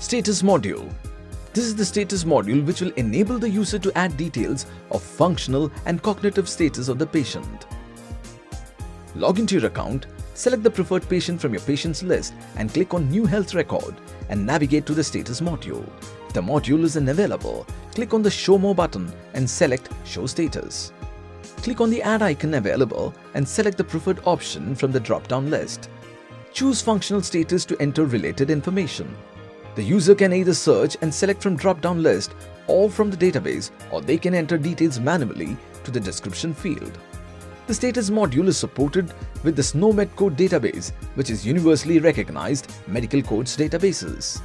Status module. This is the status module which will enable the user to add details of functional and cognitive status of the patient. Log into your account, select the preferred patient from your patients list and click on New Health Record and navigate to the status module. If the module is unavailable, click on the Show More button and select Show Status. Click on the Add icon available and select the preferred option from the drop-down list. Choose Functional Status to enter related information. The user can either search and select from drop-down list or from the database, or they can enter details manually to the description field. The status module is supported with the SNOMED code database, which is universally recognized medical codes databases.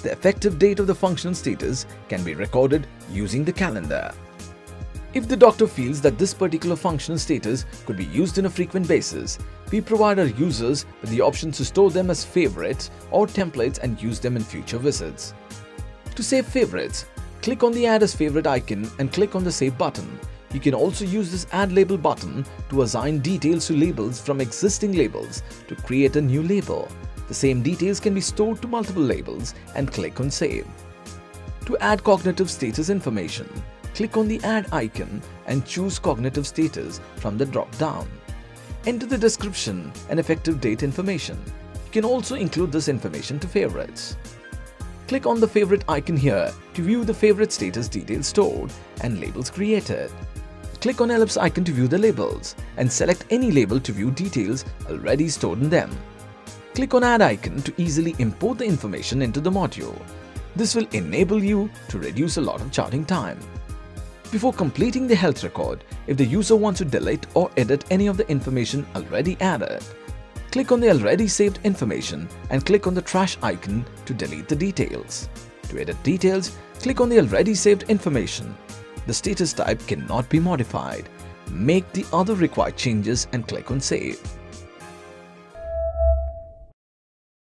The effective date of the functional status can be recorded using the calendar. If the doctor feels that this particular functional status could be used on a frequent basis, we provide our users with the option to store them as favorites or templates and use them in future visits. To save favorites, click on the Add as Favorite icon and click on the Save button. You can also use this Add Label button to assign details to labels from existing labels to create a new label. The same details can be stored to multiple labels and click on Save. To add cognitive status information, click on the Add icon and choose Cognitive Status from the drop-down. Enter the description and effective date information. You can also include this information to favorites. Click on the favorite icon here to view the favorite status details stored and labels created. Click on ellipse icon to view the labels and select any label to view details already stored in them. Click on Add icon to easily import the information into the module. This will enable you to reduce a lot of charting time. Before completing the health record, if the user wants to delete or edit any of the information already added, click on the already saved information and click on the trash icon to delete the details. To edit details, click on the already saved information. The status type cannot be modified. Make the other required changes and click on Save.